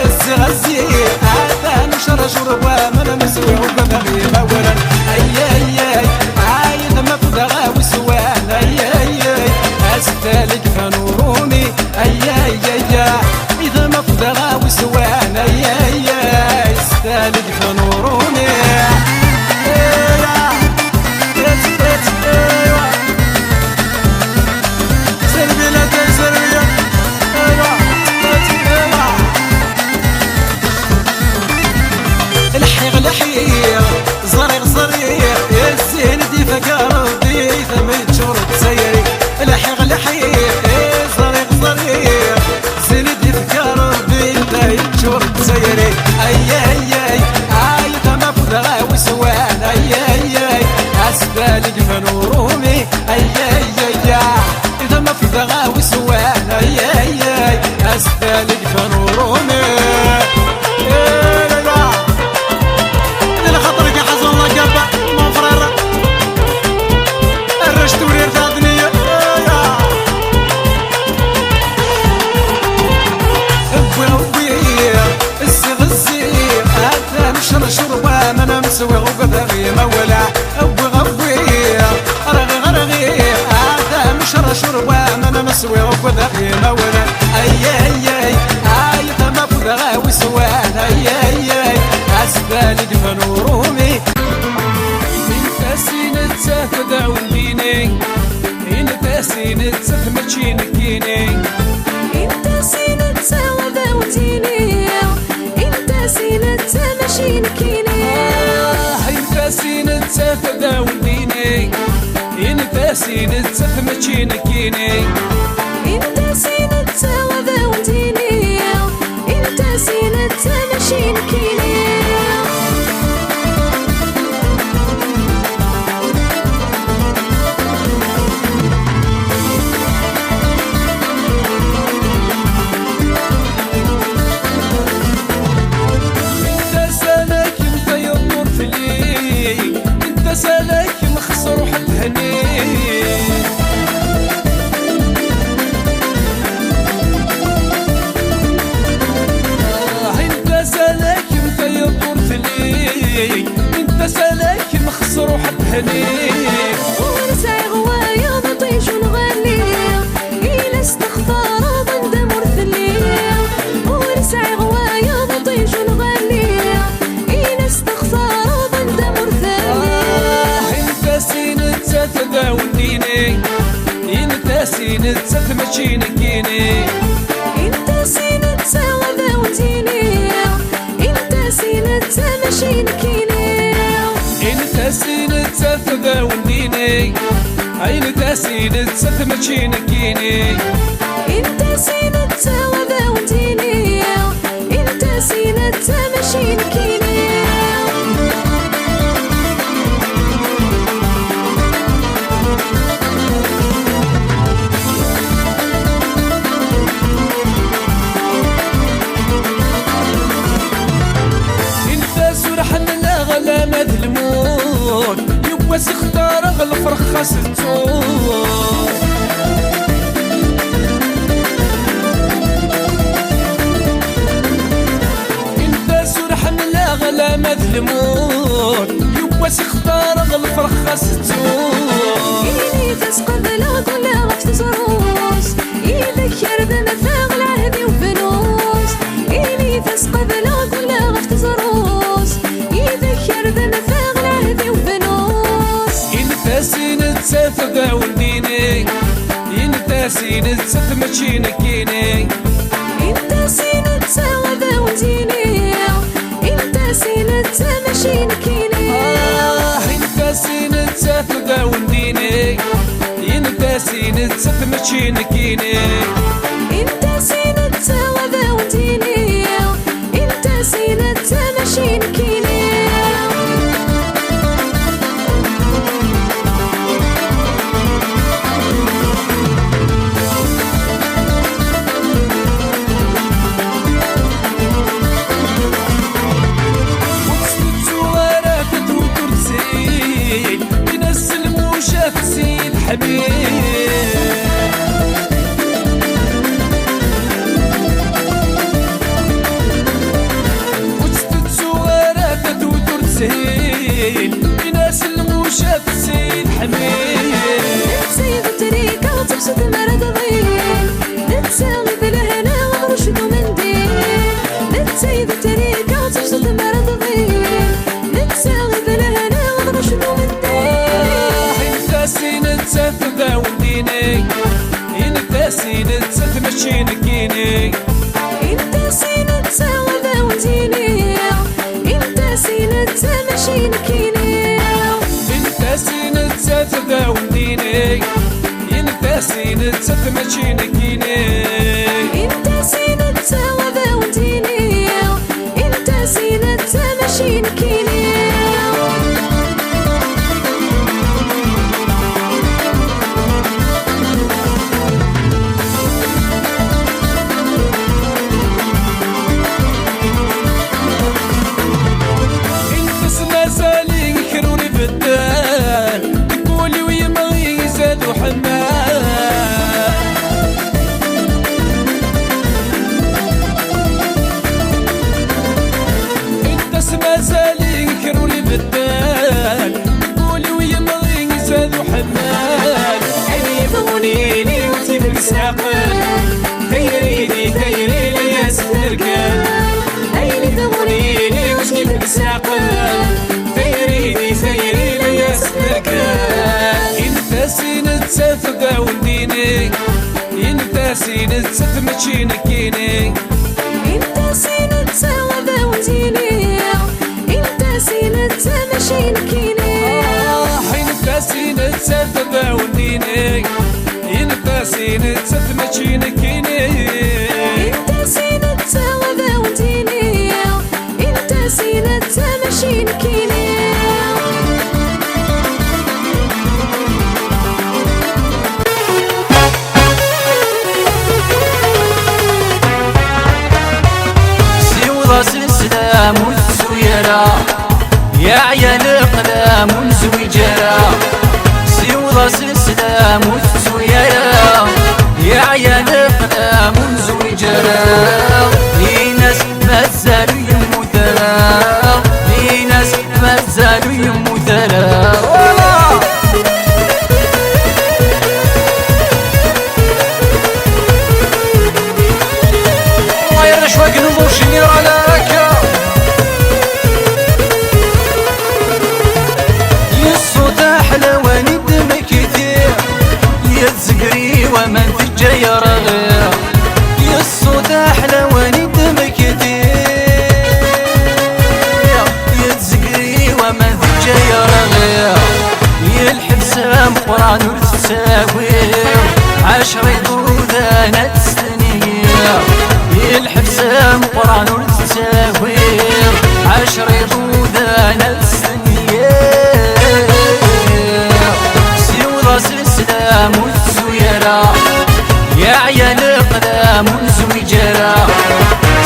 الزي غزي هذا نشر شربة ما نمسوي وقضى غيما ولا اي عايد ما فضغا وسوان اي استالك فنوروني اي اذا ما فضغا وسوان اي استالك فنوروني الحيغ زريغ يا الزين دي فقار ودي ثمن شرط سيري الحيغ زريغ زين دي فقار ودي ثمن شرط سيري اي ثما فضغا وسوان اي اسفالك فنورومي اي اذا ما فضغا وسوان اي اسفالك فنورومي شربة ما نمسوي وقضى غيما ولا أبوي غبوي رغي هذا مشر شربة ما نمسوي وقضى غيما ولا أي ثما فضغا وسوان أي أسفالك فنورومي انت سينة تدعون ديني انت سينة تمشين كيني انت سينة وداوتيني انت سينة ماشين كيني انت سينة تداون ديني انت سينة تمشين كيني انت سينة وداوتيني انت سينة ماشين كيني سالك مخسر وحد هني انت سالك مطير طرفلي انت سالك مخسر وحد هني ونسعي غوايا بطيش ونغني إلا استغفار ضد مرثلي ونسعي غوايا بطيش ونغني إلا استغفار ضد مرثلي تداون ديني انت سينة تمشين كيني انت سينة وداوتيني انت سينة ماشين كيني انت سينة تداون ديني انت سينة تمشين كيني انت سينة وداوتيني انت سينة ماشين كيني لا مذلمون يبوس اختار غلف رخص التون انت سرحان لا غلا مذلمون يبوس اختار غلف رخص التون إني تسقط لا كل وقت زروس يذكر بمثاق العهد وفلوس إني تسقط لا كل وقت زروس يذكر بمثاق العهد وفلوس انت سينة تداون ديني انت سينة تمشين كيني انت سينة وداوتيني انت سينة ماشين كيني انت سينة تداون ديني انت سينة تمشين كيني انت سينة وداوتيني انت سينة ماشين كيني حبيب ماشي نكيني. انت سينة وذا وديني، انت سينة ماشي نكيني. انت سينة تداومنيني، انت سينة ماشي نكيني. انت سينة وذا وديني، انت سينة ماشي نكيني. مازالي كروني بدال، تقولي ويبغي يزادو حمال. انت مازالي كروني بدال، تقولي ويبغي يزادو حمال. عيني ضمنيني وتلبس عقل، دايريني دايريني يا سهركان. عيني ضمنيني وتلبس عقل، انت سينة تداومنيني، انت سينة ماشي نكيني. انت سينة وذا وديني، انت سينة ماشي نكيني. انت سينة تداومنيني، انت سينة ماشي نكيني. انت سينة وذا وديني، انت سينة ماشي نكيني. السلام والسويرة يا عيال القلام والزويجرة. سيوض السلام والسويرة يا عيال القلام والزويجرة. في ناس مازالوا يمو ثرا، في ناس مازالوا يمو ثرا. الله يرش وقت نضو شنير على ومن في الجيرة غير. يا الصوت أحلى وندم كتير، يا الزقري ومن في الجيرة غير. يا الحبسام قران وتساوير، 10 ذوذانة سنير. يا الحبسام قران وتساوير، 10 ذوذانة سنير. سيوض السلام يا عيال القلام والزويجرة.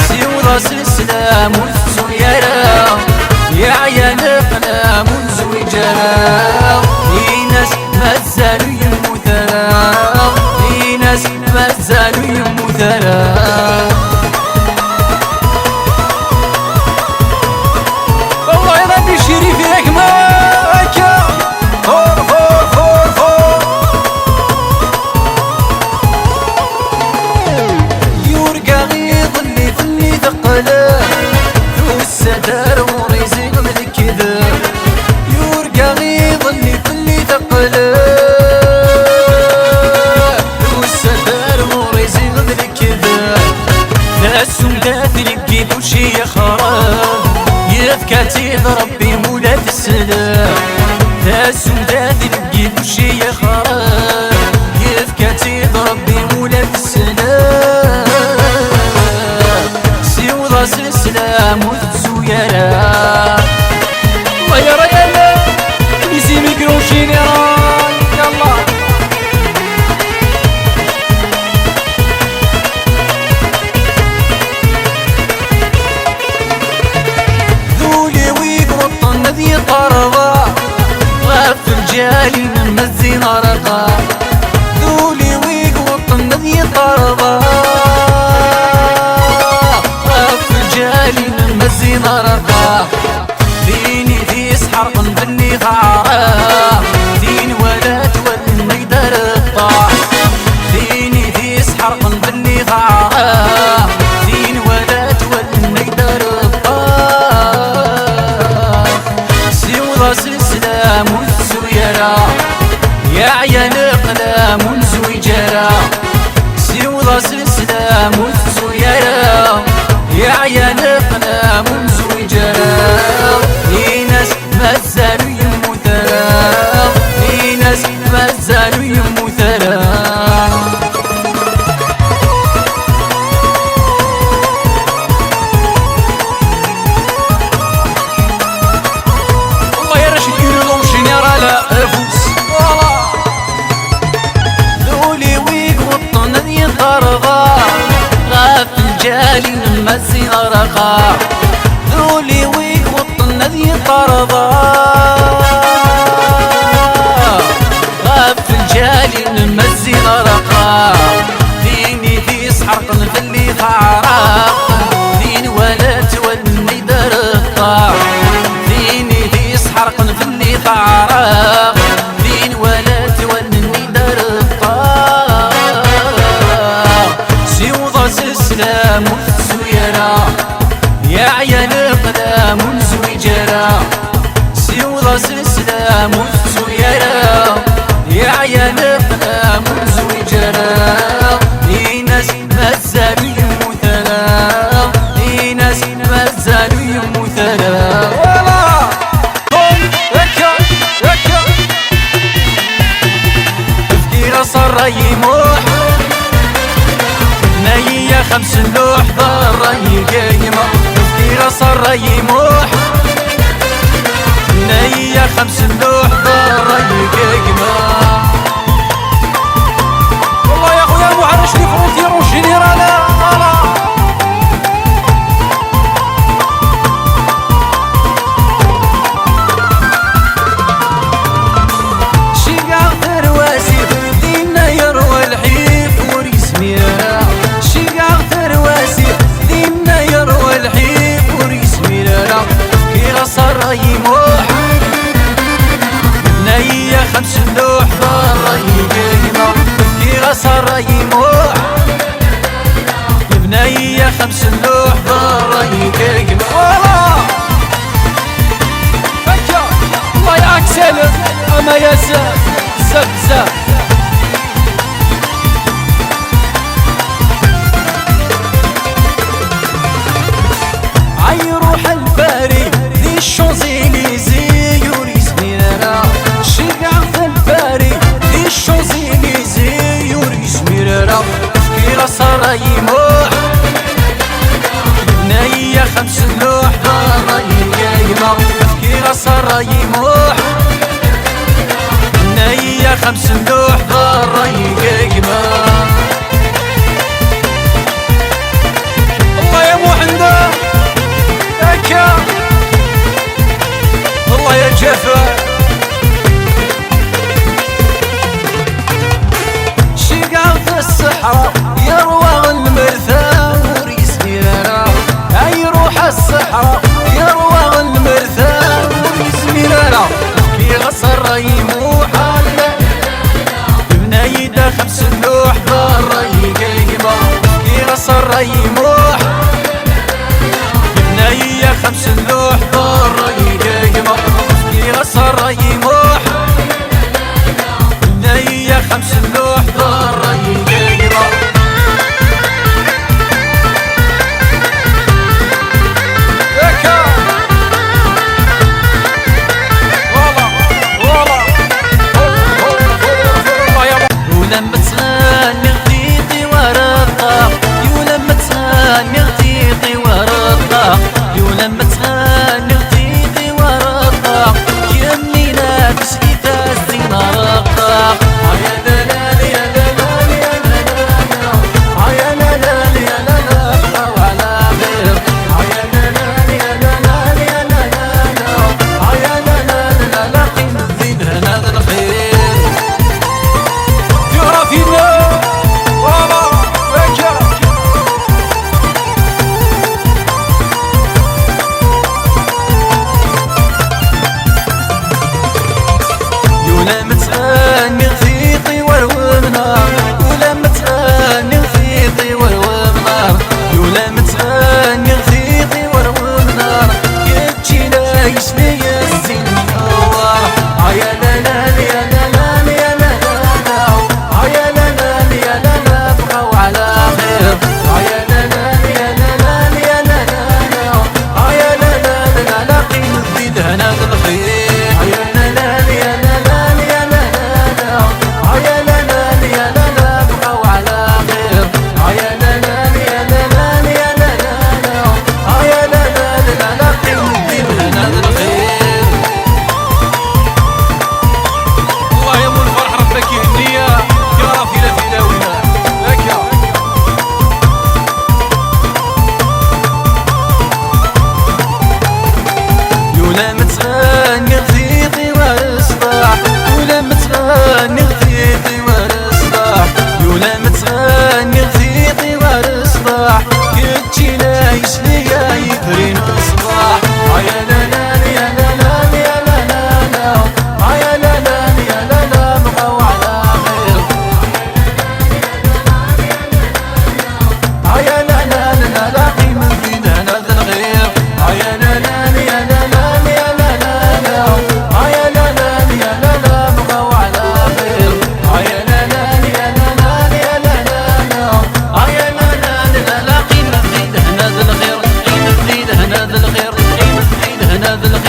سيوض السلام والزويرة يا عيال القلام والزويجرة. في ناس مازالوا يمو ثرا، في ناس مازالوا يمو ثرا. والله يا ربي شريف ياك ما هكا. والسدار وريزين من الكذب، يورقى غيظ اللي في اللي ثقله. والسدار وريزين من الكذب، ناس ولاد الكيب وشي خراب. يذكى ربي مولا في السلام، ناس ولاد الكيب وشي خراب. يذكى ربي مولا في السلام. سيوض السلام والزويرة. الله يا رجال نسي ميكروشين يا راجل. يلا ذولي ويقرطن ذي طرضة، غاف الجالي من مزين رقا. ذولي ويقرطن ذي طرضة، مزين رقا. ديني ذي سحرق بني غارة، دين ولا تولي نقدر الطاح. ديني ذي سحرق بني غارة، دين ولا تولي نقدر الطاح. سيوض السلام والسويرة يا عيال القلام والزويجرة. سيوض السلام المزي رقا ذولي ويوطن ذي طرضا غاف الجالي المزي رقا ديني في سحرقن في اللي فعرق دين ولا تولي درقا ديني في سحرقن في اللي فعرق دين ولا تولي درقا سيوضا سلام والزويرة يا عيال قدام والزويجرة سيوضا سلام والزويرة يا عيال قدام والزويجرة ناس مازالوا يموتنا ناس مازالوا يموتنا ولا قوم هكا هكا تفكير صار يموح نية 5 لوح ضر يقيمة تفكير صار يموح نية 5 لوح ضر يقيمة والله يا خويا المعرش لي فرونتير والجنرال شيقا ثرواسي دينا يروى الحيف وريسميرا شيقا ثرواسي دينا يروى الحيف وريسميرا كيرا صار يموح نية 5 لوح ضر يقيمة كيرا صار يموح بنية 5 لوح ضر يقيمة والله هكا الله يعكسل اما يا زف عيروح الباري ذي الشوزيليزي يوريسميرا شيقع في الباري ذي الشوزيليزي يوريسميرا كيرا صار يموح نية 5 لوح ضر يقيمة كيرا صار يموح نية 5 لوح ضر يقيمة الله يا محمد هكا الله يا جفا شيقا في الصحراء يروى المرثى وريسميرا يروح الصحراء يروى المرثى وريسميرا كي غصر يموح بنيدة 5 لوح ضر يقيمة كي غصر يموح بنية 5 لوح ضر يقيمة كي غصر يموح بنية 5 لوح ضر يقيمة هذا